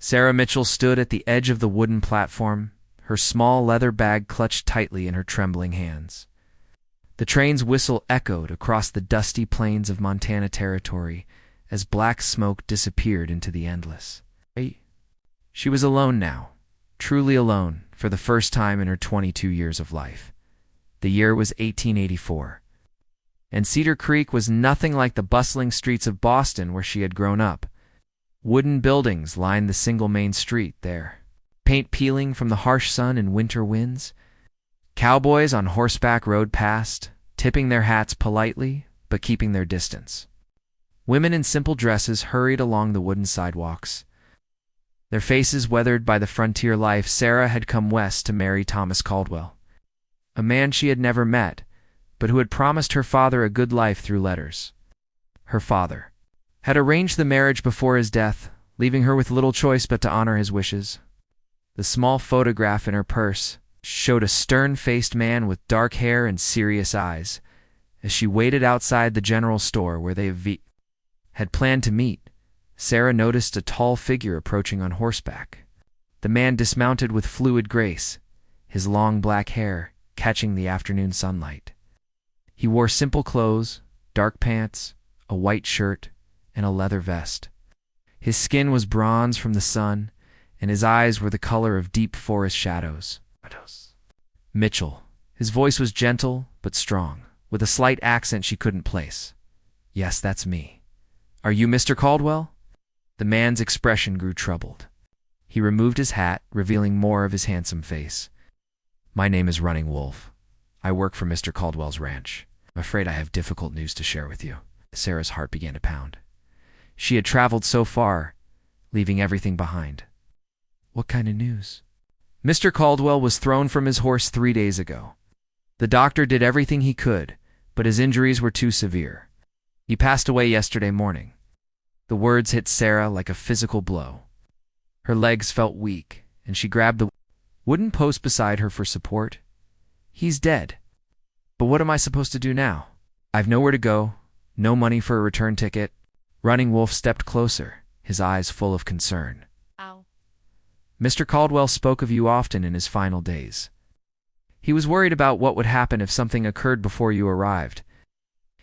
Sarah Mitchell stood at the edge of the wooden platform, her small leather bag clutched tightly in her trembling hands. The train's whistle echoed across the dusty plains of Montana Territory as black smoke disappeared into the endless. She was alone now, truly alone, for the first time in her 22 years of life. The year was 1884, and Cedar Creek was nothing like the bustling streets of Boston where she had grown up. Wooden buildings lined the single main street there, paint peeling from the harsh sun and winter winds. Cowboys on horseback rode past, tipping their hats politely, but keeping their distance. Women in simple dresses hurried along the wooden sidewalks. Their faces weathered by the frontier life, Sarah had come west to marry Thomas Caldwell, a man she had never met, but who had promised her father a good life through letters. Her father had arranged the marriage before his death, leaving her with little choice but to honor his wishes. The small photograph in her purse showed a stern-faced man with dark hair and serious eyes. As she waited outside the general store where they had planned to meet, Sarah noticed a tall figure approaching on horseback. The man dismounted with fluid grace, his long black hair catching the afternoon sunlight. He wore simple clothes, dark pants, a white shirt, and a leather vest. His skin was bronze from the sun, and his eyes were the color of deep forest shadows. Mitchell. His voice was gentle but strong, with a slight accent she couldn't place. "Yes, that's me. Are you Mr. Caldwell?" The man's expression grew troubled. He removed his hat, revealing more of his handsome face. "My name is Running Wolf. I work for Mr. Caldwell's ranch. I'm afraid I have difficult news to share with you." Sarah's heart began to pound. She had traveled so far, leaving everything behind. "What kind of news?" "Mr. Caldwell was thrown from his horse 3 days ago. The doctor did everything he could, but his injuries were too severe. He passed away yesterday morning." The words hit Sarah like a physical blow. Her legs felt weak, and she grabbed the wooden post beside her for support. "He's dead. But what am I supposed to do now? I've nowhere to go, no money for a return ticket." Running Wolf stepped closer, his eyes full of concern. Ow. "Mr. Caldwell spoke of you often in his final days. He was worried about what would happen if something occurred before you arrived.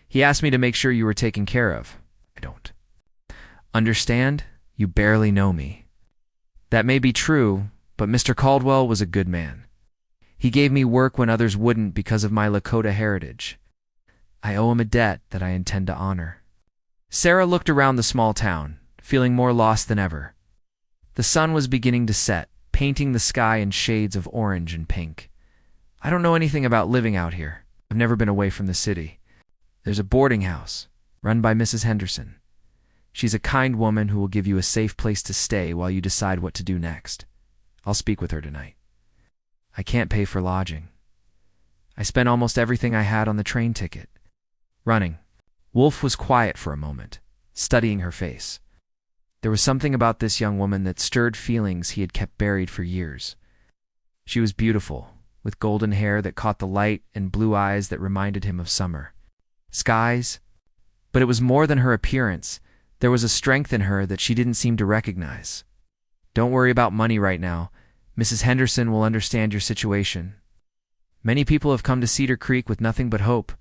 He asked me to make sure you were taken care of." "I don't understand. You barely know me." "That may be true, but Mr. Caldwell was a good man. He gave me work when others wouldn't because of my Lakota heritage. I owe him a debt that I intend to honor." Sarah looked around the small town, feeling more lost than ever. The sun was beginning to set, painting the sky in shades of orange and pink. "I don't know anything about living out here. I've never been away from the city. There's a boarding house, run by Mrs. Henderson. She's a kind woman who will give you a safe place to stay while you decide what to do next. I'll speak with her tonight. I can't pay for lodging. I spent almost everything I had on the train ticket." Running Wolf was quiet for a moment, studying her face. There was something about this young woman that stirred feelings he had kept buried for years. She was beautiful, with golden hair that caught the light and blue eyes that reminded him of summer skies. But it was more than her appearance. There was a strength in her that she didn't seem to recognize. "Don't worry about money right now. Mrs. Henderson will understand your situation. Many people have come to Cedar Creek with nothing but hope."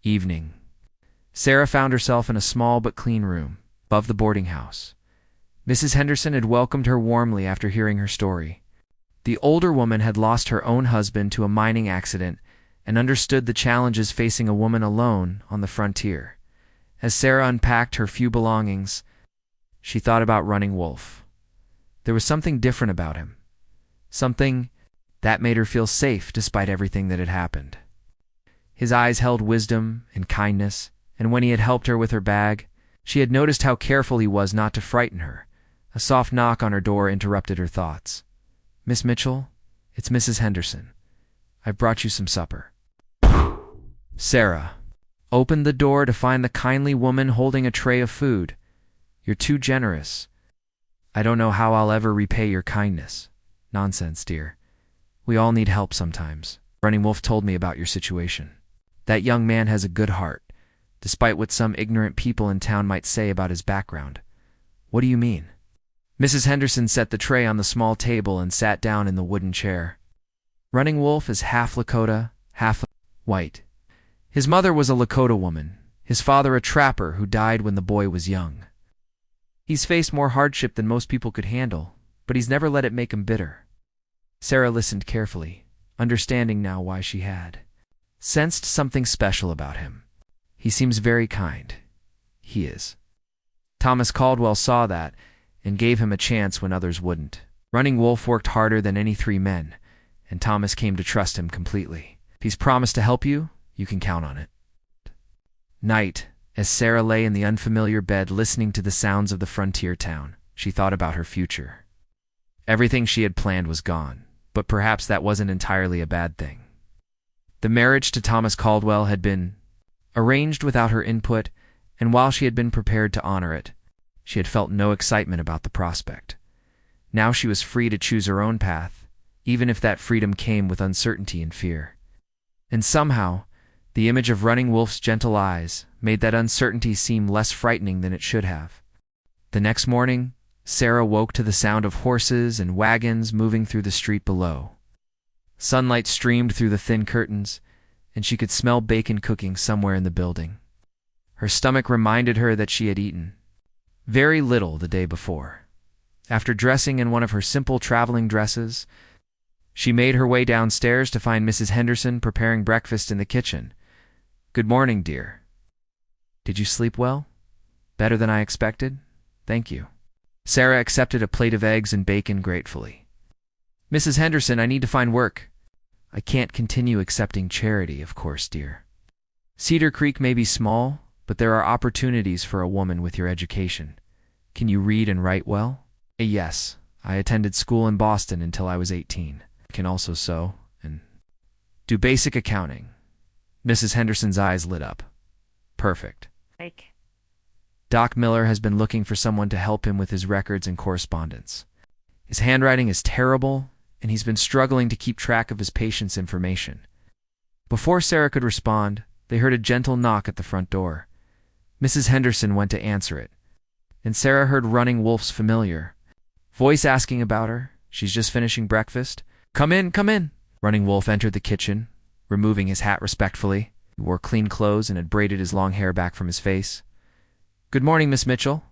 Evening. Sarah found herself in a small but clean room above the boarding house. Mrs. Henderson had welcomed her warmly after hearing her story. The older woman had lost her own husband to a mining accident and understood the challenges facing a woman alone on the frontier. As Sarah unpacked her few belongings, she thought about Running Wolf. There was something different about him, something that made her feel safe despite everything that had happened. His eyes held wisdom and kindness, and when he had helped her with her bag, she had noticed how careful he was not to frighten her. A soft knock on her door interrupted her thoughts. "Miss Mitchell, it's Mrs. Henderson. I've brought you some supper." Sarah opened the door to find the kindly woman holding a tray of food. "You're too generous. I don't know how I'll ever repay your kindness." "Nonsense, dear. We all need help sometimes. Running Wolf told me about your situation. That young man has a good heart, despite what some ignorant people in town might say about his background." "What do you mean?" Mrs. Henderson set the tray on the small table and sat down in the wooden chair. Running Wolf is half Lakota, half white. His mother was a Lakota woman, his father a trapper who died when the boy was young. He's faced more hardship than most people could handle, but he's never let it make him bitter. Sarah listened carefully, understanding now why she had sensed something special about him. He seems very kind. He is. Thomas Caldwell saw that and gave him a chance when others wouldn't. Running Wolf worked harder than any 3 men, and Thomas came to trust him completely. If he's promised to help you, you can count on it. Night, as Sarah lay in the unfamiliar bed listening to the sounds of the frontier town, she thought about her future. Everything she had planned was gone, but perhaps that wasn't entirely a bad thing. The marriage to Thomas Caldwell had been arranged without her input, and while she had been prepared to honor it, she had felt no excitement about the prospect. Now she was free to choose her own path, even if that freedom came with uncertainty and fear. And somehow, the image of Running Wolf's gentle eyes made that uncertainty seem less frightening than it should have. The next morning, Sarah woke to the sound of horses and wagons moving through the street below. Sunlight streamed through the thin curtains, and she could smell bacon cooking somewhere in the building. Her stomach reminded her that she had eaten very little the day before. After dressing in one of her simple traveling dresses, she made her way downstairs to find Mrs. Henderson preparing breakfast in the kitchen. "Good morning, dear. Did you sleep well? Better than I expected? Thank you." Sarah accepted a plate of eggs and bacon gratefully. "Mrs. Henderson, I need to find work." "I can't continue accepting charity, of course, dear. Cedar Creek may be small, but there are opportunities for a woman with your education. Can you read and write well?" "Yes. I attended school in Boston until I was 18. I can also sew and do basic accounting." Mrs. Henderson's eyes lit up. "Perfect. Doc Miller has been looking for someone to help him with his records and correspondence. His handwriting is terrible, and he's been struggling to keep track of his patients' information." Before Sarah could respond, they heard a gentle knock at the front door. Mrs. Henderson went to answer it, and Sarah heard Running Wolf's familiar voice asking about her. "She's just finishing breakfast." Come in, come in." Running Wolf entered the kitchen, removing his hat respectfully. He wore clean clothes and had braided his long hair back from his face. "Good morning, Miss Mitchell.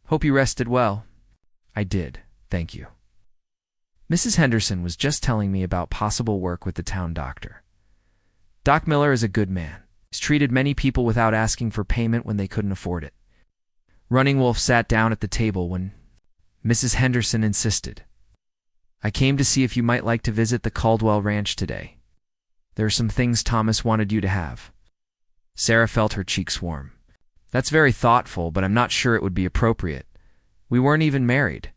Hope you rested well." "I did, thank you. Mrs. Henderson was just telling me about possible work with the town doctor. Doc Miller is a good man. He's treated many people without asking for payment when they couldn't afford it." Running Wolf sat down at the table when Mrs. Henderson insisted. "I came to see if you might like to visit the Caldwell Ranch today. There are some things Thomas wanted you to have." Sarah felt her cheeks warm. "That's very thoughtful, but I'm not sure it would be appropriate. We weren't even married."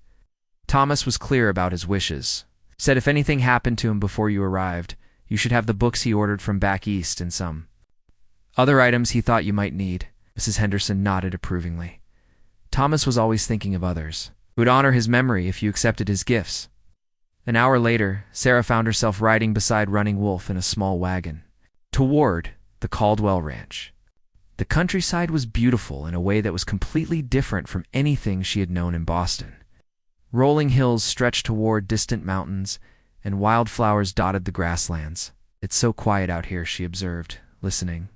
Thomas was clear about his wishes. Said if anything happened to him before you arrived, you should have the books he ordered from back east and some other items he thought you might need. Mrs. Henderson nodded approvingly. Thomas was always thinking of others. It would honor his memory if you accepted his gifts. An hour later, Sarah found herself riding beside Running Wolf in a small wagon toward the Caldwell Ranch. The countryside was beautiful in a way that was completely different from anything she had known in Boston. Rolling hills stretched toward distant mountains, and wildflowers dotted the grasslands. "It's so quiet out here," she observed, listening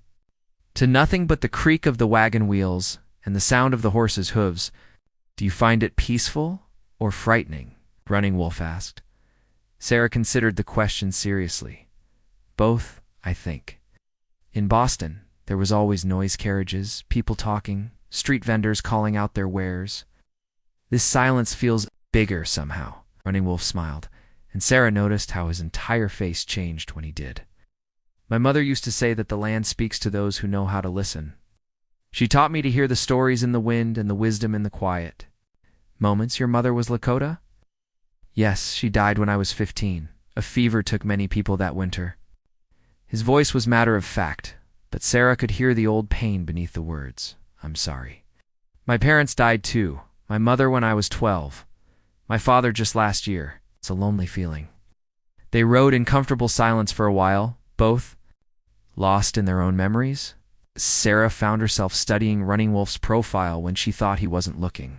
to nothing but the creak of the wagon wheels and the sound of the horses' hooves. "Do you find it peaceful or frightening?" Running Wolf asked. Sarah considered the question seriously. "Both, I think. In Boston, there was always noise carriages, people talking, street vendors calling out their wares. This silence feels bigger somehow." Running Wolf smiled, and Sarah noticed how his entire face changed when he did. "My mother used to say that the land speaks to those who know how to listen. She taught me to hear the stories in the wind and the wisdom in the quiet." "Moments, your mother was Lakota?" "Yes, she died when I was 15. A fever took many people that winter." His voice was matter of fact, but Sarah could hear the old pain beneath the words. "I'm sorry. My parents died too. My mother when I was 12. My father just last year. It's a lonely feeling." They rode in comfortable silence for a while, both lost in their own memories. Sarah found herself studying Running Wolf's profile when she thought he wasn't looking.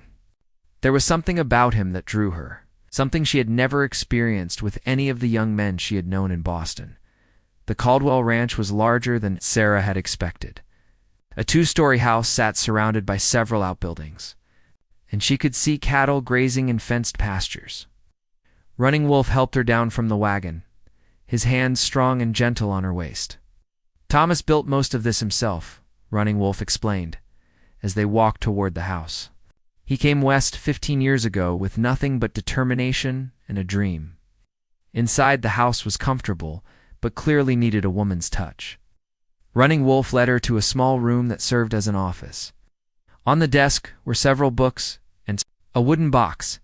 There was something about him that drew her, something she had never experienced with any of the young men she had known in Boston. The Caldwell Ranch was larger than Sarah had expected. A two-story house sat surrounded by several outbuildings, and she could see cattle grazing in fenced pastures. Running Wolf helped her down from the wagon, his hands strong and gentle on her waist. Thomas built most of this himself, Running Wolf explained, as they walked toward the house. He came west 15 years ago with nothing but determination and a dream. Inside, the house was comfortable, but clearly needed a woman's touch. Running Wolf led her to a small room that served as an office. On the desk were several books and a wooden box.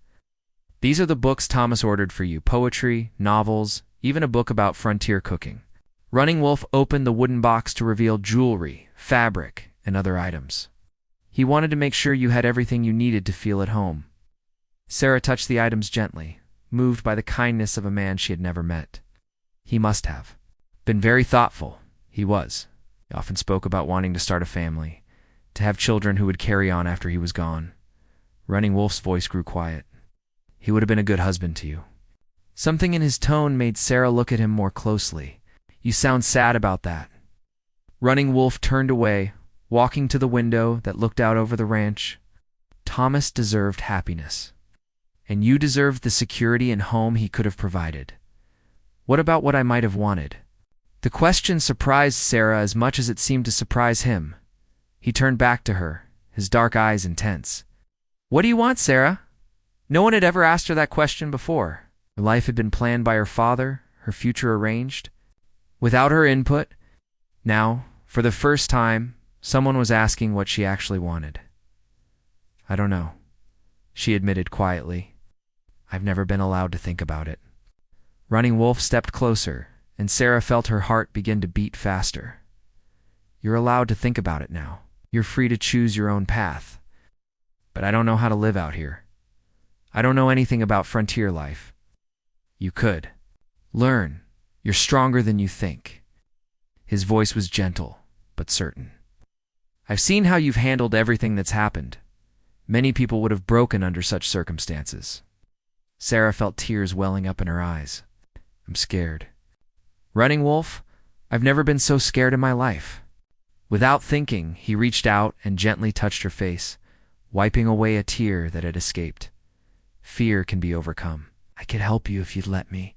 These are the books Thomas ordered for you: poetry, novels, even a book about frontier cooking. Running Wolf opened the wooden box to reveal jewelry, fabric, and other items. He wanted to make sure you had everything you needed to feel at home. Sarah touched the items gently, moved by the kindness of a man she had never met. He must have been very thoughtful. He was. He often spoke about wanting to start a family, to have children who would carry on after he was gone. Running Wolf's voice grew quiet. He would have been a good husband to you. Something in his tone made Sarah look at him more closely. You sound sad about that. Running Wolf turned away, walking to the window that looked out over the ranch. Thomas deserved happiness, and you deserved the security and home he could have provided. What about what I might have wanted? The question surprised Sarah as much as it seemed to surprise him. He turned back to her, his dark eyes intense. What do you want, Sarah? No one had ever asked her that question before. Her life had been planned by her father, her future arranged. Without her input, now, for the first time, someone was asking what she actually wanted. I don't know, she admitted quietly. I've never been allowed to think about it. Running Wolf stepped closer, and Sarah felt her heart begin to beat faster. You're allowed to think about it now. You're free to choose your own path. But I don't know how to live out here. I don't know anything about frontier life. You could. Learn. You're stronger than you think. His voice was gentle, but certain. I've seen how you've handled everything that's happened. Many people would have broken under such circumstances. Sarah felt tears welling up in her eyes. I'm scared. Running Wolf, I've never been so scared in my life. Without thinking, he reached out and gently touched her face, wiping away a tear that had escaped. Fear can be overcome. I could help you if you'd let me.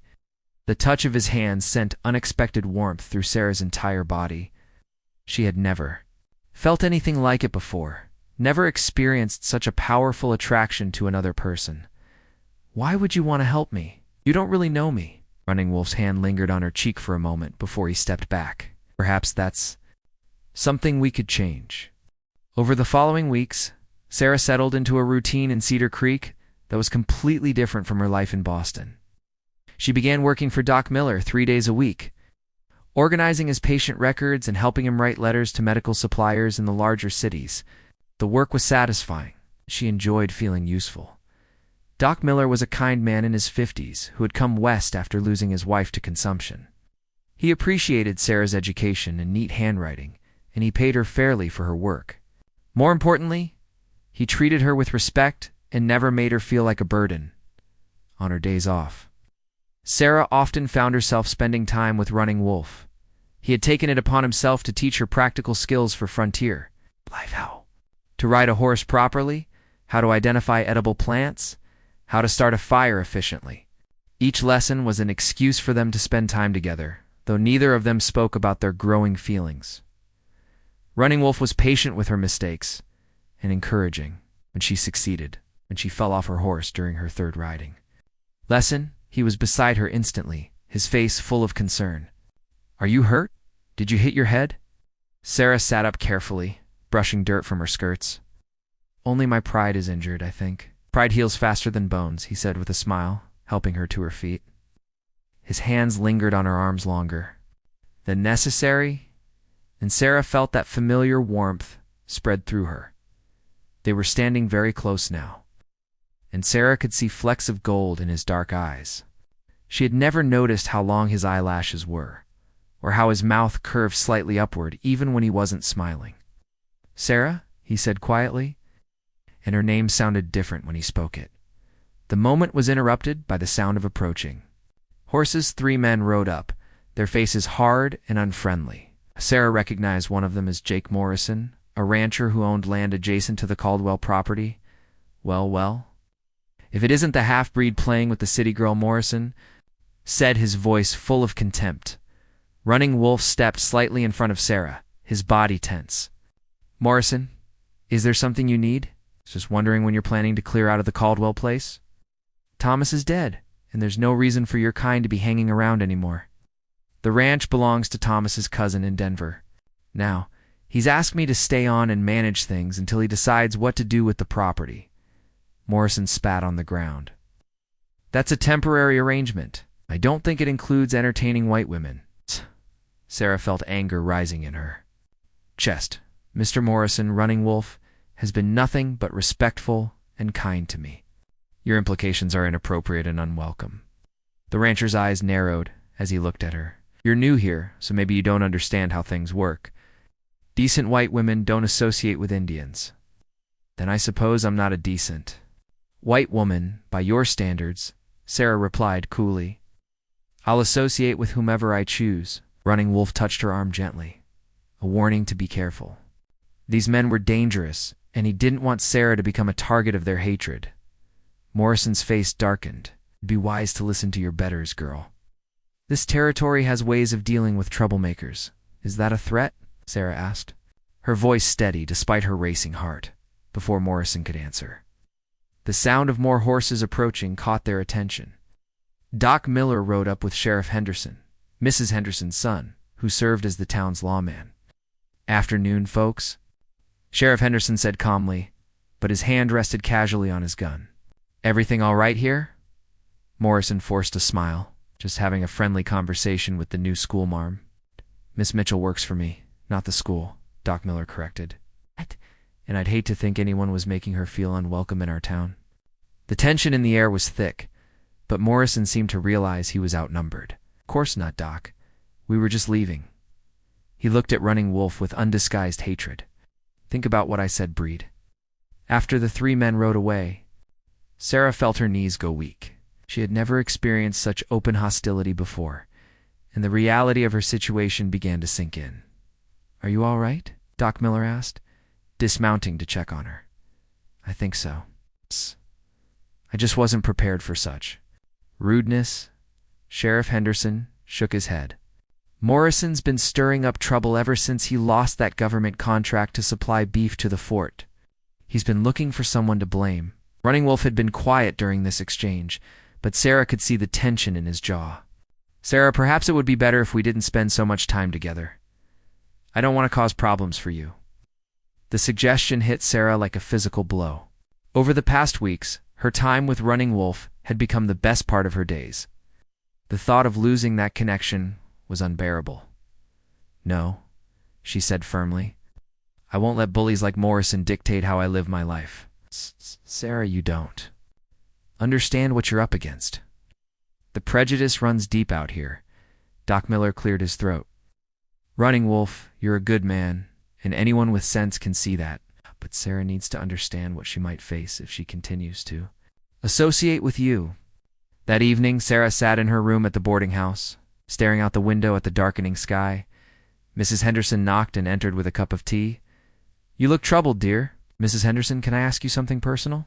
The touch of his hand sent unexpected warmth through Sarah's entire body. She had never felt anything like it before, never experienced such a powerful attraction to another person. Why would you want to help me? You don't really know me. Running Wolf's hand lingered on her cheek for a moment before he stepped back. Perhaps that's something we could change. Over the following weeks, Sarah settled into a routine in Cedar Creek that was completely different from her life in Boston. She began working for Doc Miller 3 days a week, organizing his patient records and helping him write letters to medical suppliers in the larger cities. The work was satisfying. She enjoyed feeling useful. Doc Miller was a kind man in his 50s who had come west after losing his wife to consumption. He appreciated Sarah's education and neat handwriting, and he paid her fairly for her work. More importantly, he treated her with respect and never made her feel like a burden on her days off. Sarah often found herself spending time with Running Wolf. He had taken it upon himself to teach her practical skills for frontier life: how to ride a horse properly, how to identify edible plants, how to start a fire efficiently. Each lesson was an excuse for them to spend time together, though neither of them spoke about their growing feelings. Running Wolf was patient with her mistakes and encouraging when she succeeded, when she fell off her horse during her third riding lesson. He was beside her instantly, his face full of concern. Are you hurt? Did you hit your head? Sarah sat up carefully, brushing dirt from her skirts. Only my pride is injured, I think. Pride heals faster than bones, he said with a smile, helping her to her feet. His hands lingered on her arms longer than necessary, and Sarah felt that familiar warmth spread through her. They were standing very close now, and Sarah could see flecks of gold in his dark eyes. She had never noticed how long his eyelashes were, or how his mouth curved slightly upward even when he wasn't smiling. Sarah, he said quietly, and her name sounded different when he spoke it. The moment was interrupted by the sound of approaching horses. 3 men rode up, their faces hard and unfriendly. Sarah recognized one of them as Jake Morrison, a rancher who owned land adjacent to the Caldwell property. Well, if it isn't the half-breed playing with the city girl Morrison, said his voice full of contempt. Running Wolf stepped slightly in front of Sarah, his body tense. Morrison, is there something you need? Just wondering when you're planning to clear out of the Caldwell place? Thomas is dead, and there's no reason for your kind to be hanging around anymore. The ranch belongs to Thomas's cousin in Denver. Now, he's asked me to stay on and manage things until he decides what to do with the property. Morrison spat on the ground. That's a temporary arrangement. I don't think it includes entertaining white women. Sarah felt anger rising in her chest. Mr. Morrison, Running Wolf, has been nothing but respectful and kind to me. Your implications are inappropriate and unwelcome. The rancher's eyes narrowed as he looked at her. You're new here, so maybe you don't understand how things work. Decent white women don't associate with Indians. Then I suppose I'm not a decent white woman, by your standards, Sarah replied coolly. I'll associate with whomever I choose. Running Wolf touched her arm gently, a warning to be careful. These men were dangerous, and he didn't want Sarah to become a target of their hatred. Morrison's face darkened. Be wise to listen to your betters, girl. This territory has ways of dealing with troublemakers. Is that a threat? Sarah asked, her voice steady despite her racing heart, before Morrison could answer. The sound of more horses approaching caught their attention. Doc Miller rode up with Sheriff Henderson, Mrs. Henderson's son, who served as the town's lawman. Afternoon, folks, Sheriff Henderson said calmly, but his hand rested casually on his gun. Everything all right here? Morrison forced a smile, just having a friendly conversation with the new schoolmarm. Miss Mitchell works for me, not the school, Doc Miller corrected. And I'd hate to think anyone was making her feel unwelcome in our town. The tension in the air was thick, but Morrison seemed to realize he was outnumbered. Of course not, Doc. We were just leaving. He looked at Running Wolf with undisguised hatred. Think about what I said, Breed. After the 3 men rode away, Sarah felt her knees go weak. She had never experienced such open hostility before, and the reality of her situation began to sink in. Are you all right? Doc Miller asked, dismounting to check on her. I think so. I just wasn't prepared for such rudeness. Sheriff Henderson shook his head. Morrison's been stirring up trouble ever since he lost that government contract to supply beef to the fort. He's been looking for someone to blame. Running Wolf had been quiet during this exchange, but Sarah could see the tension in his jaw. Sarah, perhaps it would be better if we didn't spend so much time together. I don't want to cause problems for you. The suggestion hit Sarah like a physical blow. Over the past weeks, her time with Running Wolf had become the best part of her days. The thought of losing that connection was unbearable. No, she said firmly. I won't let bullies like Morrison dictate how I live my life. Sarah, you don't understand what you're up against. The prejudice runs deep out here. Doc Miller cleared his throat. Running Wolf, you're a good man, and anyone with sense can see that. But Sarah needs to understand what she might face if she continues to associate with you. That evening, Sarah sat in her room at the boarding house, staring out the window at the darkening sky. Mrs. Henderson knocked and entered with a cup of tea. You look troubled, dear. Mrs. Henderson, can I ask you something personal?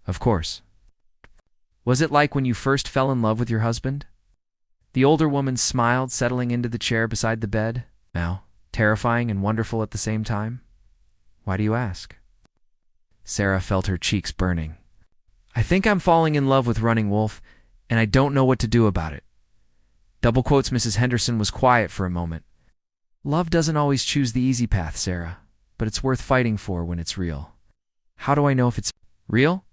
Of course. Was it like when you first fell in love with your husband? The older woman smiled, settling into the chair beside the bed. Now, terrifying and wonderful at the same time. Why do you ask? Sarah felt her cheeks burning. I think I'm falling in love with Running Wolf, and I don't know what to do about it. Double quotes. Mrs. Henderson was quiet for a moment. Love doesn't always choose the easy path, Sarah, but it's worth fighting for when it's real. How do I know if it's real?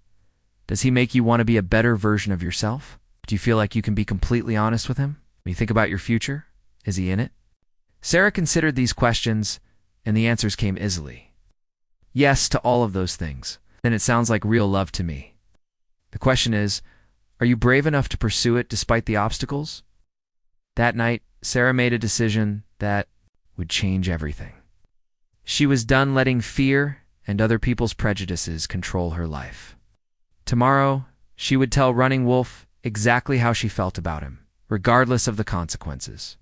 Does he make you want to be a better version of yourself? Do you feel like you can be completely honest with him? When you think about your future, is he in it? Sarah considered these questions, and the answers came easily. Yes to all of those things. Then it sounds like real love to me. The question is, are you brave enough to pursue it despite the obstacles? That night, Sarah made a decision that would change everything. She was done letting fear and other people's prejudices control her life. Tomorrow, she would tell Running Wolf exactly how she felt about him, regardless of the consequences.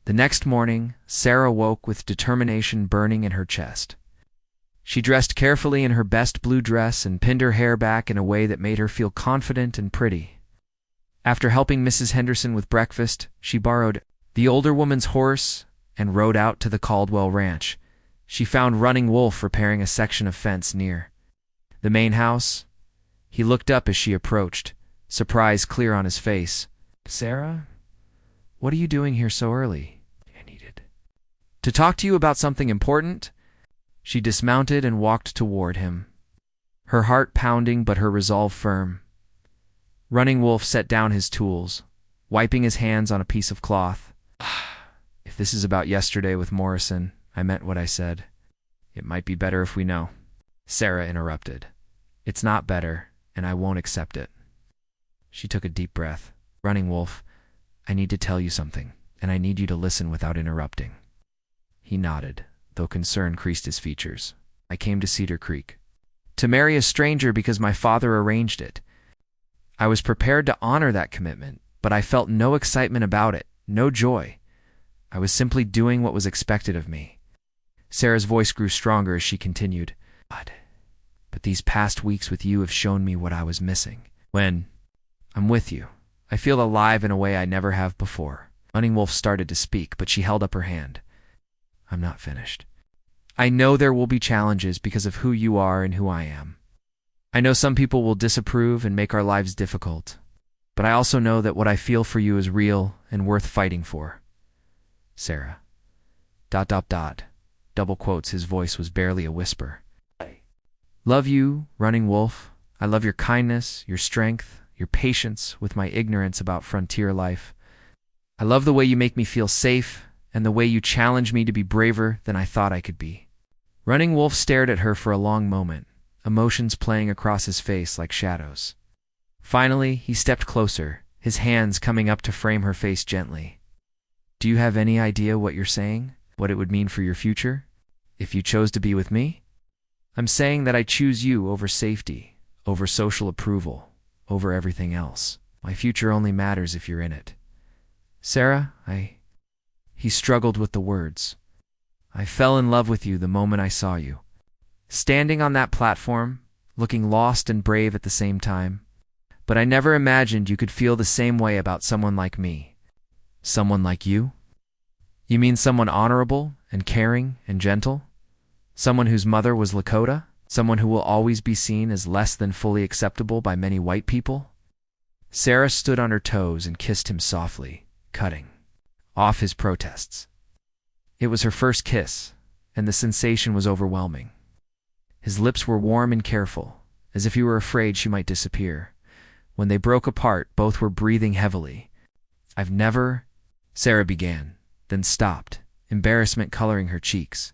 The next morning, Sarah woke with determination burning in her chest. She dressed carefully in her best blue dress and pinned her hair back in a way that made her feel confident and pretty. After helping Mrs. Henderson with breakfast, she borrowed the older woman's horse and rode out to the Caldwell Ranch. She found Running Wolf repairing a section of fence near the main house. He looked up as she approached, surprise clear on his face. "Sarah, what are you doing here so early?" "I needed to talk to you about something important." She dismounted and walked toward him, her heart pounding but her resolve firm. Running Wolf set down his tools, wiping his hands on a piece of cloth. "If this is about yesterday with Morrison, I meant what I said. It might be better if we know." Sarah interrupted. "It's not better, and I won't accept it." She took a deep breath. "Running Wolf, I need to tell you something, and I need you to listen without interrupting." He nodded, though concern creased his features. "I came to Cedar Creek to marry a stranger because my father arranged it. I was prepared to honor that commitment, but I felt no excitement about it, no joy. I was simply doing what was expected of me." Sarah's voice grew stronger as she continued. "But these past weeks with you have shown me what I was missing. When I'm with you, I feel alive in a way I never have before." Running Wolf started to speak, but she held up her hand. "I'm not finished. I know there will be challenges because of who you are and who I am. I know some people will disapprove and make our lives difficult, but I also know that what I feel for you is real and worth fighting for. Sarah. ... Double quotes, his voice was barely a whisper. "I love you, Running Wolf. I love your kindness, your strength, your patience with my ignorance about frontier life. I love the way you make me feel safe and the way you challenge me to be braver than I thought I could be." Running Wolf stared at her for a long moment, emotions playing across his face like shadows. Finally, he stepped closer, his hands coming up to frame her face gently. "Do you have any idea what you're saying? What it would mean for your future? If you chose to be with me?" "I'm saying that I choose you over safety, over social approval, over everything else. My future only matters if you're in it. Sarah, He struggled with the words. "I fell in love with you the moment I saw you. Standing on that platform, looking lost and brave at the same time. But I never imagined you could feel the same way about someone like me." "Someone like you? You mean someone honorable and caring and gentle? Someone whose mother was Lakota? Someone who will always be seen as less than fully acceptable by many white people?" Sarah stood on her toes and kissed him softly, cutting off his protests. It was her first kiss, and the sensation was overwhelming. His lips were warm and careful, as if he were afraid she might disappear. When they broke apart, both were breathing heavily. "I've never..." Sarah began, then stopped, embarrassment coloring her cheeks.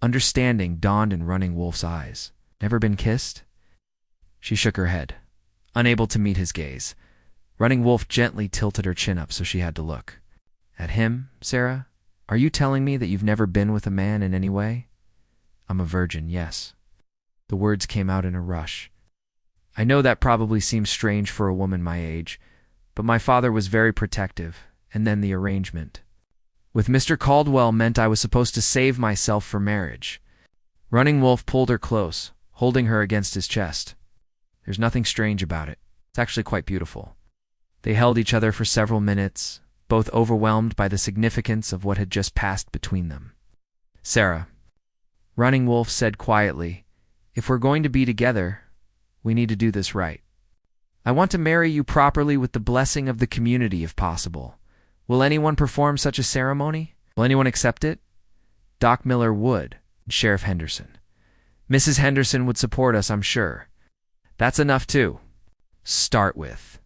Understanding dawned in Running Wolf's eyes. "Never been kissed?" She shook her head, unable to meet his gaze. Running Wolf gently tilted her chin up so she had to look. "At him, Sarah? Are you telling me that you've never been with a man in any way?" "I'm a virgin, yes." The words came out in a rush. "I know that probably seems strange for a woman my age, but my father was very protective, and then the arrangement with Mr. Caldwell meant I was supposed to save myself for marriage." Running Wolf pulled her close, holding her against his chest. "There's nothing strange about it. It's actually quite beautiful." They held each other for several minutes, both overwhelmed by the significance of what had just passed between them. "Sarah," Running Wolf said quietly, "if we're going to be together, we need to do this right. I want to marry you properly with the blessing of the community if possible. Will anyone perform such a ceremony? Will anyone accept it?" Doc Miller would, and Sheriff Henderson. "Mrs. Henderson would support us, I'm sure. That's enough to start with."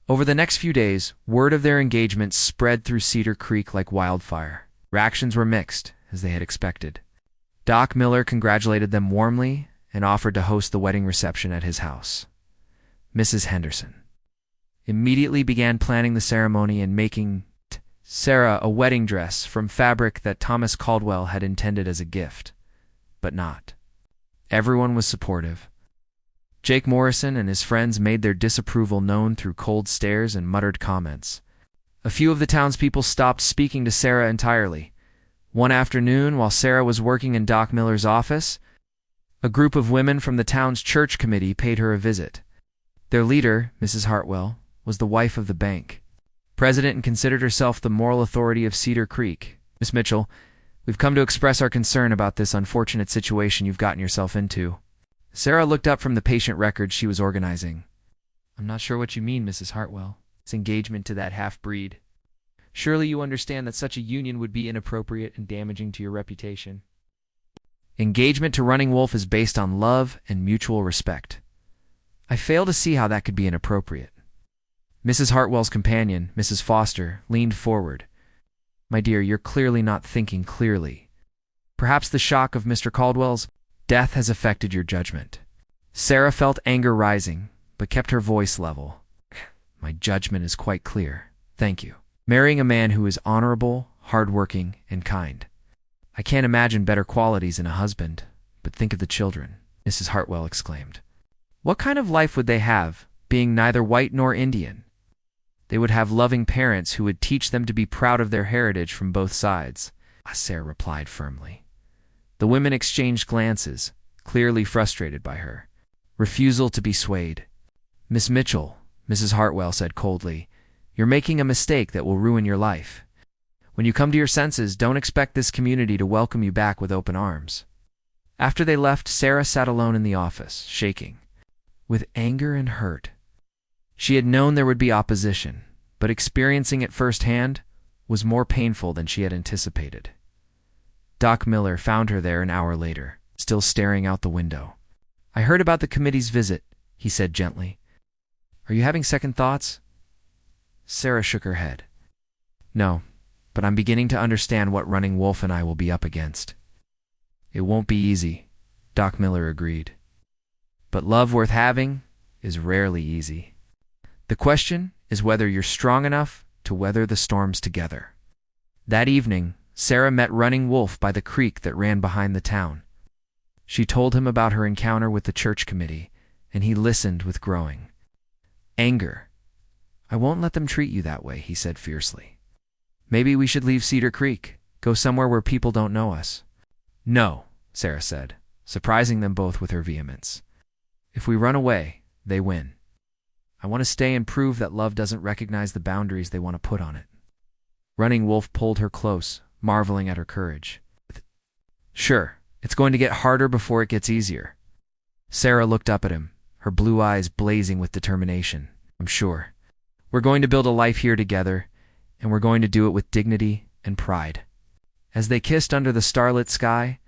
Over the next few days, word of their engagement spread through Cedar Creek like wildfire. Reactions were mixed, as they had expected. Doc Miller congratulated them warmly and offered to host the wedding reception at his house. Mrs. Henderson immediately began planning the ceremony and making Sarah a wedding dress from fabric that Thomas Caldwell had intended as a gift, but not Everyone was supportive. Jake Morrison and his friends made their disapproval known through cold stares and muttered comments. A few of the townspeople stopped speaking to Sarah entirely. One afternoon, while Sarah was working in Doc Miller's office, a group of women from the town's church committee paid her a visit. Their leader, Mrs. Hartwell, was the wife of the bank president and considered herself the moral authority of Cedar Creek. Miss Mitchell, we've come to express our concern about this unfortunate situation you've gotten yourself into. Sarah looked up from the patient record she was organizing. I'm not sure what you mean, Mrs. Hartwell. It's engagement to that half-breed. Surely you understand that such a union would be inappropriate and damaging to your reputation. Engagement to Running Wolf is based on love and mutual respect. I fail to see how that could be inappropriate. Mrs. Hartwell's companion, Mrs. Foster, leaned forward. My dear, you're clearly not thinking clearly. Perhaps the shock of Mr. Caldwell's death has affected your judgment. Sarah felt anger rising, but kept her voice level. My judgment is quite clear. Thank you. Marrying a man who is honorable, hardworking, and kind. I can't imagine better qualities in a husband, but think of the children, Mrs. Hartwell exclaimed. What kind of life would they have, being neither white nor Indian? They would have loving parents who would teach them to be proud of their heritage from both sides, Sarah replied firmly. The women exchanged glances, clearly frustrated by her refusal to be swayed. Miss Mitchell, Mrs. Hartwell said coldly, you're making a mistake that will ruin your life. When you come to your senses, don't expect this community to welcome you back with open arms. After they left, Sarah sat alone in the office, shaking with anger and hurt. She had known there would be opposition, but experiencing it firsthand was more painful than she had anticipated. Doc Miller found her there an hour later, still staring out the window. I heard about the committee's visit, he said gently. Are you having second thoughts? Sarah shook her head. No, but I'm beginning to understand what Running Wolf and I will be up against. It won't be easy, Doc Miller agreed. But love worth having is rarely easy. The question is whether you're strong enough to weather the storms together. That evening, Sarah met Running Wolf by the creek that ran behind the town. She told him about her encounter with the church committee, and he listened with growing anger. I won't let them treat you that way, he said fiercely. Maybe we should leave Cedar Creek, go somewhere where people don't know us. No, Sarah said, surprising them both with her vehemence. If we run away, they win. I want to stay and prove that love doesn't recognize the boundaries they want to put on it. Running Wolf pulled her close, marveling at her courage. Sure, it's going to get harder before it gets easier. Sarah looked up at him, her blue eyes blazing with determination. I'm sure. We're going to build a life here together, and we're going to do it with dignity and pride. As they kissed under the starlit sky,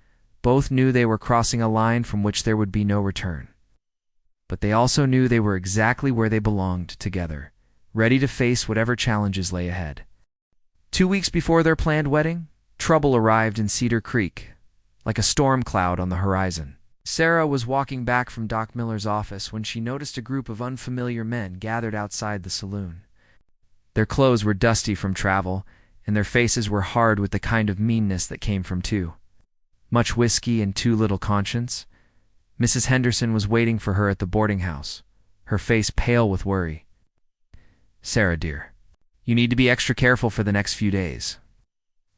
both knew they were crossing a line from which there would be no return. But they also knew they were exactly where they belonged together, ready to face whatever challenges lay ahead. 2 weeks before their planned wedding, trouble arrived in Cedar Creek, like a storm cloud on the horizon. Sarah was walking back from Doc Miller's office when she noticed a group of unfamiliar men gathered outside the saloon. Their clothes were dusty from travel, and their faces were hard with the kind of meanness that came from too much whiskey and too little conscience. Mrs. Henderson was waiting for her at the boarding house, her face pale with worry. Sarah, dear, you need to be extra careful for the next few days.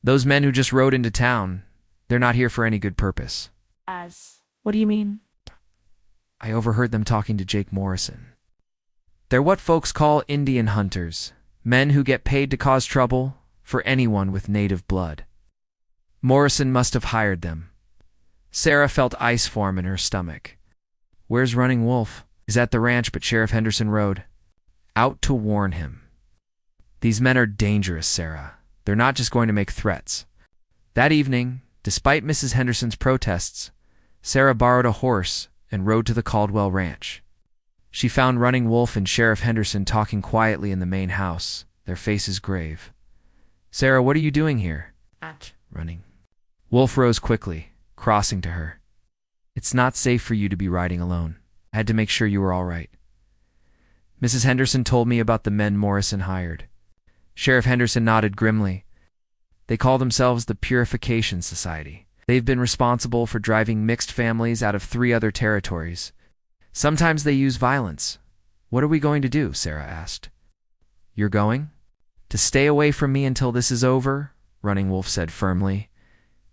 Those men who just rode into town, they're not here for any good purpose. What do you mean? I overheard them talking to Jake Morrison. They're what folks call Indian hunters, men who get paid to cause trouble for anyone with native blood. Morrison must have hired them. Sarah felt ice form in her stomach. Where's Running Wolf? He's at the ranch, but Sheriff Henderson rode out to warn him. These men are dangerous, Sarah. They're not just going to make threats. That evening, despite Mrs. Henderson's protests, Sarah borrowed a horse and rode to the Caldwell Ranch. She found Running Wolf and Sheriff Henderson talking quietly in the main house, their faces grave. Sarah, what are you doing here? Running. Wolf rose quickly, crossing to her. It's not safe for you to be riding alone. I had to make sure you were all right. Mrs. Henderson told me about the men Morrison hired. Sheriff Henderson nodded grimly. They call themselves the Purification Society. They've been responsible for driving mixed families out of 3 other territories. Sometimes they use violence. What are we going to do? Sarah asked. You're going? To stay away from me until this is over, Running Wolf said firmly.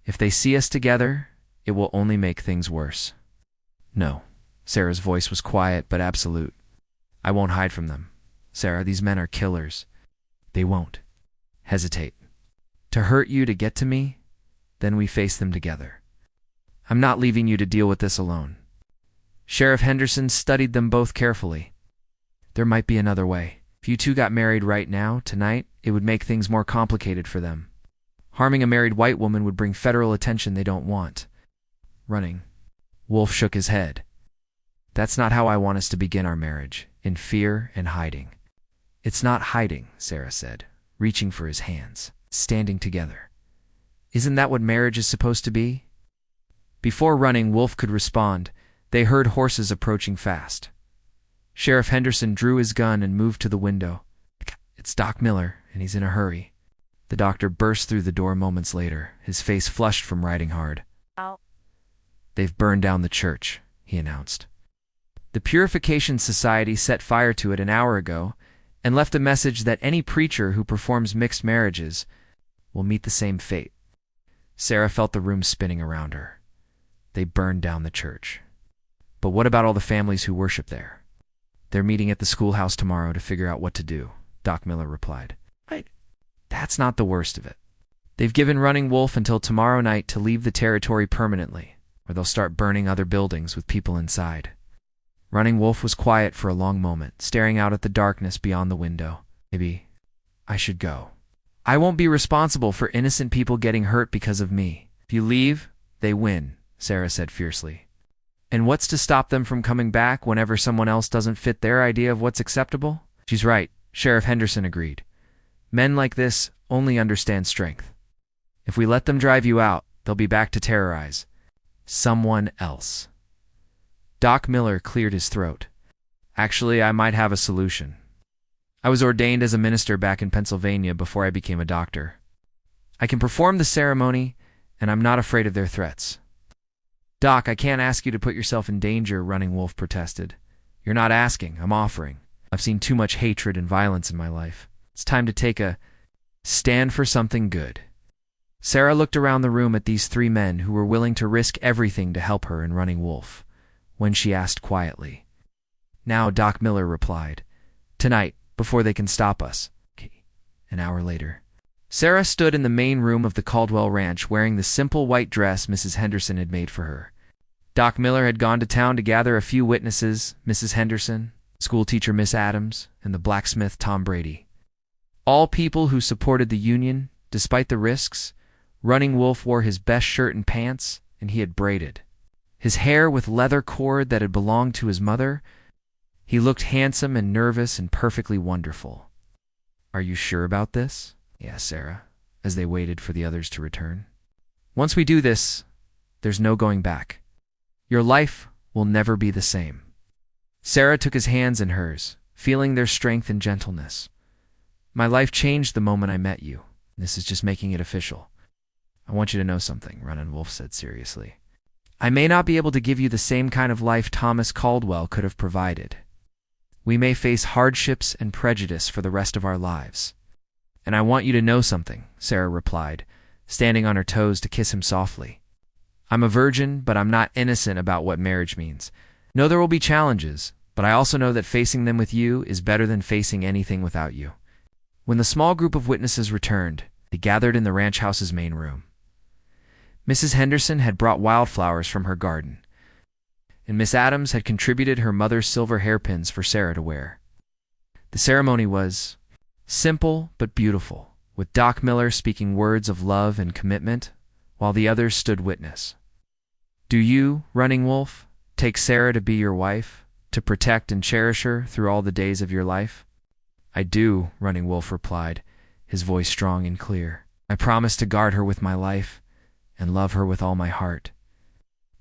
If they see us together, it will only make things worse. No. Sarah's voice was quiet but absolute. I won't hide from them. Sarah, these men are killers. They won't hesitate to hurt you to get to me. Then we face them together. I'm not leaving you to deal with this alone. Sheriff Henderson studied them both carefully. There might be another way. If you two got married right now, tonight, it would make things more complicated for them. Harming a married white woman would bring federal attention they don't want. Running Wolf shook his head. That's not how I want us to begin our marriage, in fear and hiding. It's not hiding, Sarah said, reaching for his hands, standing together. Isn't that what marriage is supposed to be? Before Running Wolf could respond, they heard horses approaching fast. Sheriff Henderson drew his gun and moved to the window. It's Doc Miller, and he's in a hurry. The doctor burst through the door moments later, his face flushed from riding hard. Ow. They've burned down the church, he announced. The Purification Society set fire to it an hour ago and left a message that any preacher who performs mixed marriages will meet the same fate. Sarah felt the room spinning around her. They burned down the church. But what about all the families who worship there? They're meeting at the schoolhouse tomorrow to figure out what to do, Doc Miller replied. Right. That's not the worst of it. They've given Running Wolf until tomorrow night to leave the territory permanently, or they'll start burning other buildings with people inside. Running Wolf was quiet for a long moment, staring out at the darkness beyond the window. Maybe I should go. I won't be responsible for innocent people getting hurt because of me. If you leave, they win, Sarah said fiercely. And what's to stop them from coming back whenever someone else doesn't fit their idea of what's acceptable? She's right, Sheriff Henderson agreed. Men like this only understand strength. If we let them drive you out, they'll be back to terrorize someone else. Doc Miller cleared his throat. Actually, I might have a solution. I was ordained as a minister back in Pennsylvania before I became a doctor. I can perform the ceremony, and I'm not afraid of their threats. Doc, I can't ask you to put yourself in danger, Running Wolf protested. You're not asking, I'm offering. I've seen too much hatred and violence in my life. It's time to take a stand for something good. Sarah looked around the room at these 3 men who were willing to risk everything to help her in Running Wolf, when she asked quietly. Now, Doc Miller replied. Tonight, before they can stop us. An hour later. Sarah stood in the main room of the Caldwell Ranch wearing the simple white dress Mrs. Henderson had made for her. Doc Miller had gone to town to gather a few witnesses, Mrs. Henderson, schoolteacher Miss Adams, and the blacksmith Tom Brady. All people who supported the Union, despite the risks. Running Wolf wore his best shirt and pants, and he had braided his hair with leather cord that had belonged to his mother. He looked handsome and nervous and perfectly wonderful. Are you sure about this? Yes, Sarah, as they waited for the others to return. Once we do this, there's no going back. Your life will never be the same. Sarah took his hands in hers, feeling their strength and gentleness. My life changed the moment I met you. This is just making it official. I want you to know something, Running Wolf said seriously. I may not be able to give you the same kind of life Thomas Caldwell could have provided. We may face hardships and prejudice for the rest of our lives. And I want you to know something, Sarah replied, standing on her toes to kiss him softly. I'm a virgin, but I'm not innocent about what marriage means. No, there will be challenges, but I also know that facing them with you is better than facing anything without you. When the small group of witnesses returned, they gathered in the ranch house's main room. Mrs. Henderson had brought wildflowers from her garden, and Miss Adams had contributed her mother's silver hairpins for Sarah to wear. The ceremony was simple but beautiful, with Doc Miller speaking words of love and commitment, while the others stood witness. Do you, Running Wolf, take Sarah to be your wife, to protect and cherish her through all the days of your life? I do, Running Wolf replied, his voice strong and clear. I promise to guard her with my life and love her with all my heart.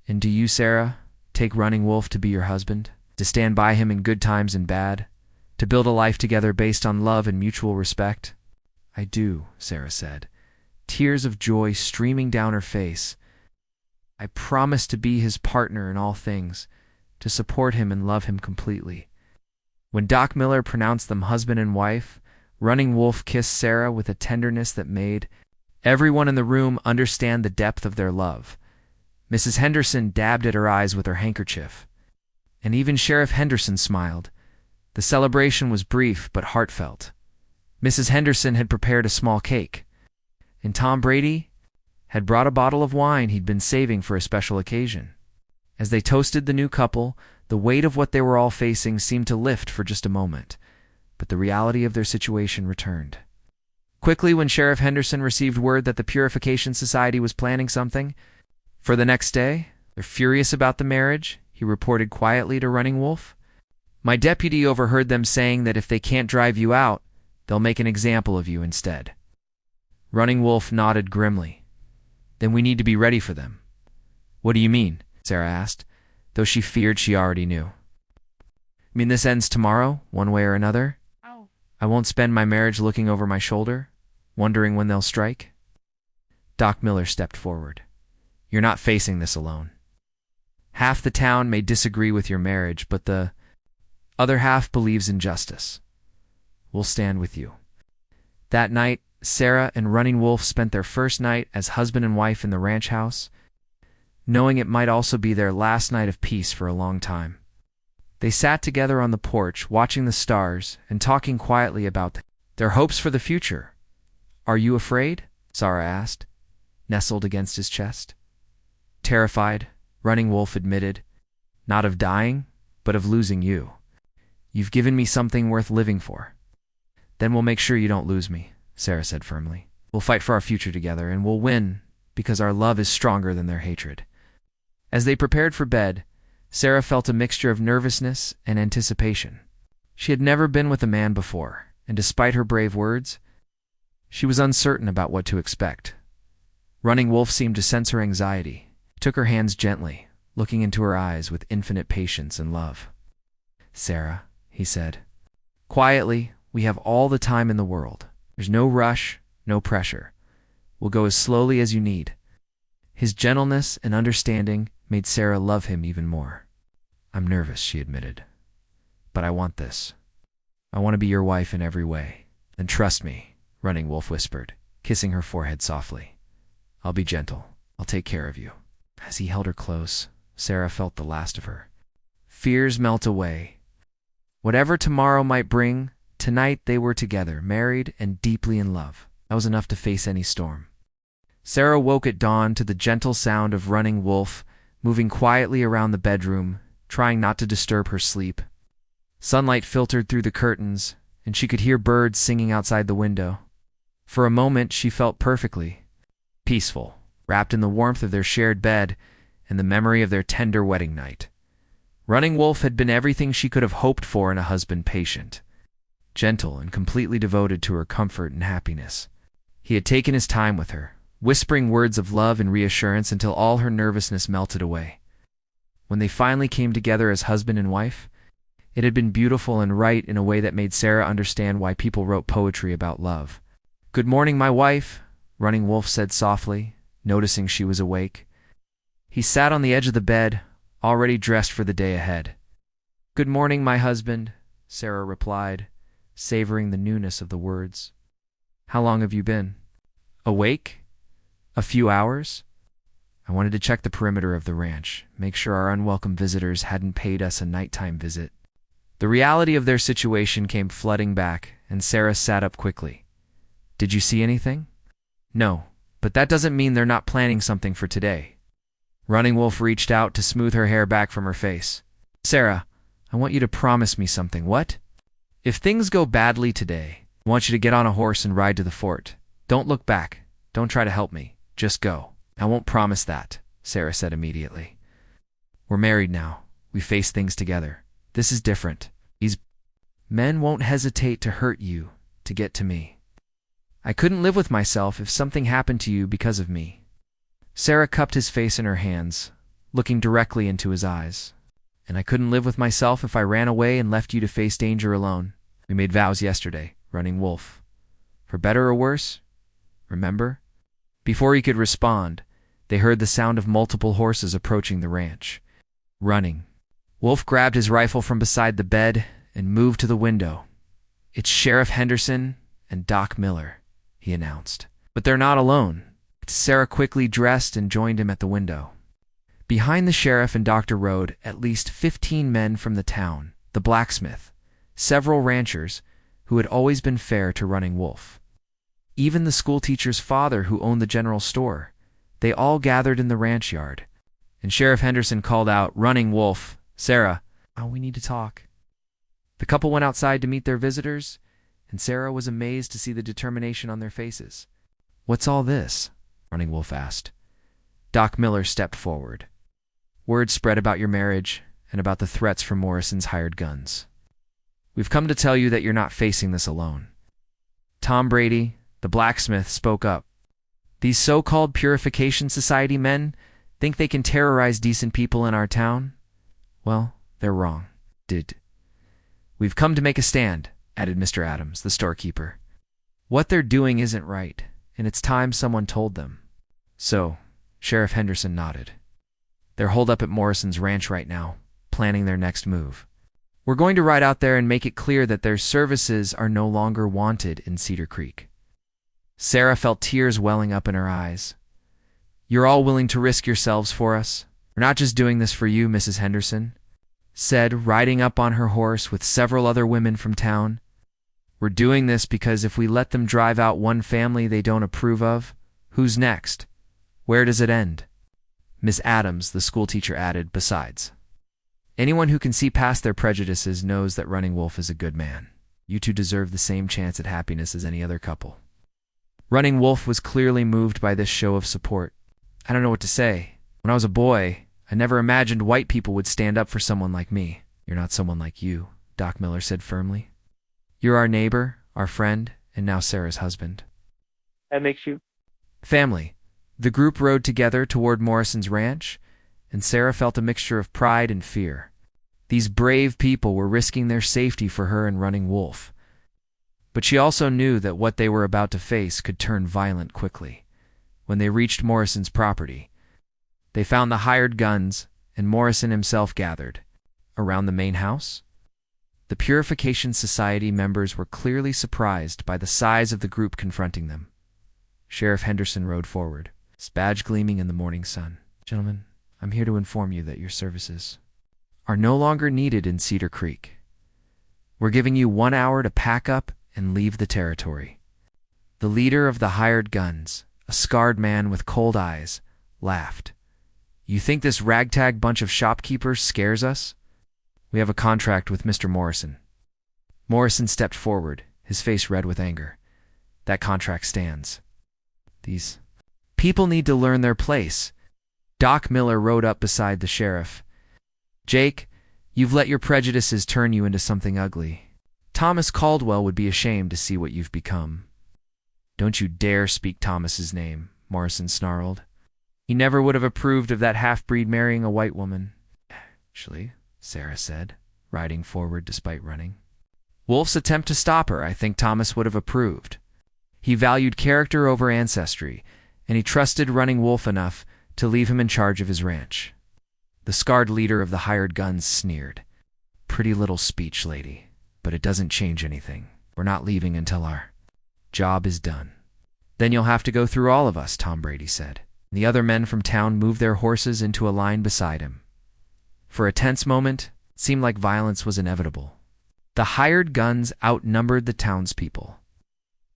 And do you, Sarah, take Running Wolf to be your husband, to stand by him in good times and bad, to build a life together based on love and mutual respect? I do, Sarah said, tears of joy streaming down her face I promise to be his partner in all things, to support him and love him completely." When Doc Miller pronounced them husband and wife, Running Wolf kissed Sarah with a tenderness that made everyone in the room understand the depth of their love. Mrs. Henderson dabbed at her eyes with her handkerchief, and even Sheriff Henderson smiled. The celebration was brief but heartfelt. Mrs. Henderson had prepared a small cake, and Tom Brady had brought a bottle of wine he'd been saving for a special occasion. As they toasted the new couple, the weight of what they were all facing seemed to lift for just a moment, but the reality of their situation returned. Quickly, when Sheriff Henderson received word that the Purification Society was planning something for the next day, "They're furious about the marriage," he reported quietly to Running Wolf. "My deputy overheard them saying that if they can't drive you out, they'll make an example of you instead." Running Wolf nodded grimly. "Then we need to be ready for them." "What do you mean?" Sarah asked, though she feared she already knew. "I mean this ends tomorrow, one way or another? Oh. I won't spend my marriage looking over my shoulder, wondering when they'll strike." Doc Miller stepped forward. "You're not facing this alone. Half the town may disagree with your marriage, but the other half believes in justice. We'll stand with you." That night, Sarah and Running Wolf spent their first night as husband and wife in the ranch house, knowing it might also be their last night of peace for a long time. They sat together on the porch, watching the stars and talking quietly about their hopes for the future. "Are you afraid?" Sarah asked, nestled against his chest. "Terrified," Running Wolf admitted. "Not of dying, but of losing you. You've given me something worth living for." "Then we'll make sure you don't lose me," Sarah said firmly. "We'll fight for our future together, and we'll win because our love is stronger than their hatred." As they prepared for bed, Sarah felt a mixture of nervousness and anticipation. She had never been with a man before, and despite her brave words, she was uncertain about what to expect. Running Wolf seemed to sense her anxiety. He took her hands gently, looking into her eyes with infinite patience and love. "Sarah," he said, "quietly, we have all the time in the world. There's no rush, no pressure. We'll go as slowly as you need." His gentleness and understanding made Sarah love him even more. "I'm nervous," she admitted, "but I want this. I want to be your wife in every way. And trust me," Running Wolf whispered, kissing her forehead softly. "I'll be gentle. I'll take care of you." As he held her close, Sarah felt the last of her fears melt away. Whatever tomorrow might bring, tonight they were together, married and deeply in love. That was enough to face any storm. Sarah woke at dawn to the gentle sound of Running Wolf moving quietly around the bedroom, trying not to disturb her sleep. Sunlight filtered through the curtains, and she could hear birds singing outside the window. For a moment, she felt perfectly peaceful, wrapped in the warmth of their shared bed and the memory of their tender wedding night. Running Wolf had been everything she could have hoped for in a husband: patient, gentle, and completely devoted to her comfort and happiness. He had taken his time with her, whispering words of love and reassurance until all her nervousness melted away. When they finally came together as husband and wife, it had been beautiful and right in a way that made Sarah understand why people wrote poetry about love. "Good morning, my wife," Running Wolf said softly, noticing she was awake. He sat on the edge of the bed, already dressed for the day ahead. "Good morning, my husband," Sarah replied, savoring the newness of the words. "How long have you been?" "Awake? A few hours. I wanted to check the perimeter of the ranch, make sure our unwelcome visitors hadn't paid us a nighttime visit." The reality of their situation came flooding back, and Sarah sat up quickly. "Did you see anything?" "No, but that doesn't mean they're not planning something for today." Running Wolf reached out to smooth her hair back from her face. "Sarah, I want you to promise me something." "What?" "If things go badly today, I want you to get on a horse and ride to the fort. Don't look back. Don't try to help me. Just go." "I won't promise that," Sarah said immediately. "We're married now. We face things together. This is different. These men won't hesitate to hurt you to get to me. I couldn't live with myself if something happened to you because of me." Sarah cupped his face in her hands, looking directly into his eyes. "And I couldn't live with myself if I ran away and left you to face danger alone. We made vows yesterday, Running Wolf. For better or worse, remember?" Before he could respond, They heard the sound of multiple horses approaching the ranch. Running. Wolf grabbed his rifle from beside the bed and moved to the window. "It's Sheriff Henderson and Doc Miller," he announced. "But they're not alone." Sarah quickly dressed and joined him at the window. Behind the sheriff and doctor rode at least 15 men from the town, the blacksmith, several ranchers who had always been fair to Running Wolf. Even the schoolteacher's father who owned the general store. They all gathered in the ranch yard, and Sheriff Henderson called out, "Running Wolf, Sarah, we need to talk." The couple went outside to meet their visitors, and Sarah was amazed to see the determination on their faces. "What's all this?" Running Wolf asked. Doc Miller stepped forward. "Word spread about your marriage and about the threats from Morrison's hired guns. We've come to tell you that you're not facing this alone." Tom Brady, the blacksmith, spoke up. "These so-called Purification Society men think they can terrorize decent people in our town? Well, they're wrong. We've come to make a stand," added Mr. Adams, the storekeeper. "What they're doing isn't right, and it's time someone told them." "So," Sheriff Henderson nodded. "They're holed up at Morrison's ranch right now, planning their next move. We're going to ride out there and make it clear that their services are no longer wanted in Cedar Creek." Sarah felt tears welling up in her eyes. "You're all willing to risk yourselves for us? We're not just doing this for you, Mrs. Henderson," said, riding up on her horse with several other women from town. "We're doing this because if we let them drive out one family they don't approve of, who's next? Where does it end?" Miss Adams, the schoolteacher, added, "Besides, anyone who can see past their prejudices knows that Running Wolf is a good man. You two deserve the same chance at happiness as any other couple." Running Wolf was clearly moved by this show of support. "I don't know what to say. When I was a boy, I never imagined white people would stand up for someone like me." "You're not someone like you," Doc Miller said firmly. "You're our neighbor, our friend, and now Sarah's husband." "That makes you?" "Family." The group rode together toward Morrison's ranch, and Sarah felt a mixture of pride and fear. These brave people were risking their safety for her and Running Wolf. But she also knew that what they were about to face could turn violent quickly. When they reached Morrison's property, they found the hired guns and Morrison himself gathered. Around the main house, the Purification Society members were clearly surprised by the size of the group confronting them. Sheriff Henderson rode forward, his badge gleaming in the morning sun. "Gentlemen, I'm here to inform you that your services are no longer needed in Cedar Creek. We're giving you 1 hour to pack up and leave the territory." The leader of the hired guns, a scarred man with cold eyes, laughed. "You think this ragtag bunch of shopkeepers scares us? We have a contract with Mr. Morrison." Morrison stepped forward, his face red with anger. "That contract stands. These people need to learn their place." Doc Miller rode up beside the sheriff. "Jake, you've let your prejudices turn you into something ugly. Thomas Caldwell would be ashamed to see what you've become." "Don't you dare speak Thomas's name," Morrison snarled. "He never would have approved of that half-breed marrying a white woman." "Actually," Sarah said, riding forward despite running, "Wolf's attempt to stop her, I think Thomas would have approved. He valued character over ancestry, and he trusted Running Wolf enough to leave him in charge of his ranch." The scarred leader of the hired guns sneered. "Pretty little speech, lady, but it doesn't change anything. We're not leaving until our job is done." "Then you'll have to go through all of us," Tom Brady said. The other men from town moved their horses into a line beside him. For a tense moment, it seemed like violence was inevitable. The hired guns outnumbered the townspeople.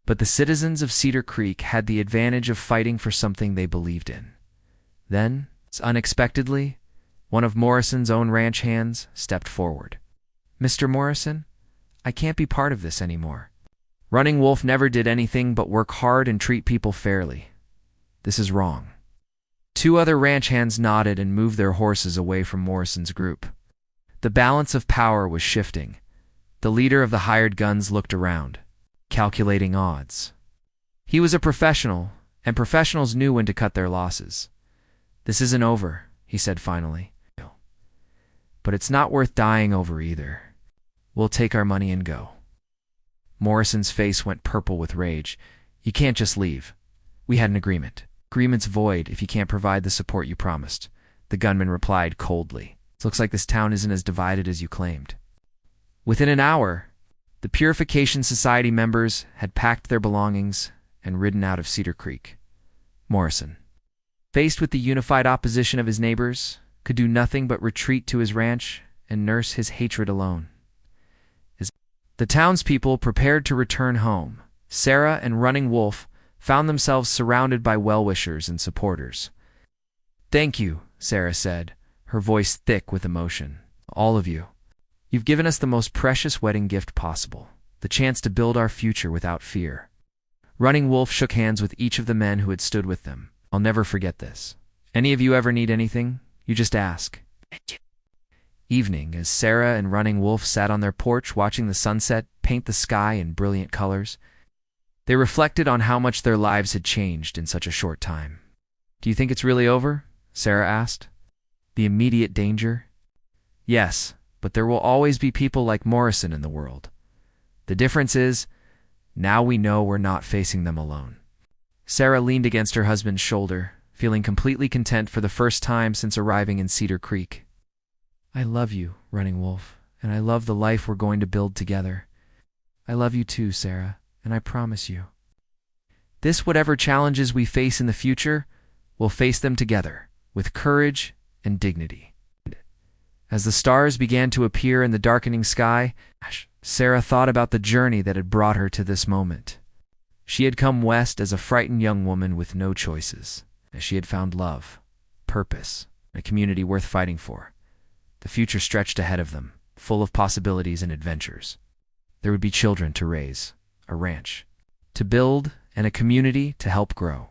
But the citizens of Cedar Creek had the advantage of fighting for something they believed in. Then, unexpectedly, one of Morrison's own ranch hands stepped forward. "Mr. Morrison, I can't be part of this anymore. Running Wolf never did anything but work hard and treat people fairly. This is wrong." 2 other ranch hands nodded and moved their horses away from Morrison's group. The balance of power was shifting. The leader of the hired guns looked around, calculating odds. He was a professional, and professionals knew when to cut their losses. "This isn't over," he said finally. "But it's not worth dying over either. We'll take our money and go." Morrison's face went purple with rage. "You can't just leave. We had an agreement." Agreement's void if you can't provide the support you promised, the gunman replied coldly. It looks like this town isn't as divided as you claimed. Within an hour, the Purification Society members had packed their belongings and ridden out of Cedar Creek. Morrison, faced with the unified opposition of his neighbors, could do nothing but retreat to his ranch and nurse his hatred alone. As the townspeople prepared to return home, Sarah and Running Wolf found themselves surrounded by well-wishers and supporters. "Thank you," Sarah said, her voice thick with emotion. "All of you. You've given us the most precious wedding gift possible, the chance to build our future without fear." Running Wolf shook hands with each of the men who had stood with them. "I'll never forget this. Any of you ever need anything, you just ask." Evening, as Sarah and Running Wolf sat on their porch watching the sunset paint the sky in brilliant colors, they reflected on how much their lives had changed in such a short time. "Do you think it's really over?" Sarah asked. "The immediate danger?" "Yes, but there will always be people like Morrison in the world. The difference is, now we know we're not facing them alone." Sarah leaned against her husband's shoulder, feeling completely content for the first time since arriving in Cedar Creek. "I love you, Running Wolf, and I love the life we're going to build together. I love you too, Sarah, and I promise you. Whatever challenges we face in the future, we'll face them together, with courage and dignity." As the stars began to appear in the darkening sky, Sarah thought about the journey that had brought her to this moment. She had come west as a frightened young woman with no choices, as she had found love, purpose, and a community worth fighting for. The future stretched ahead of them, full of possibilities and adventures. There would be children to raise, a ranch to build, and a community to help grow.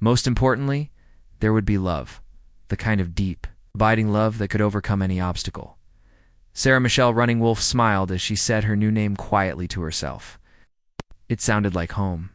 Most importantly, there would be love, the kind of deep, abiding love that could overcome any obstacle. Sarah Michelle Running Wolf smiled as she said her new name quietly to herself. It sounded like home.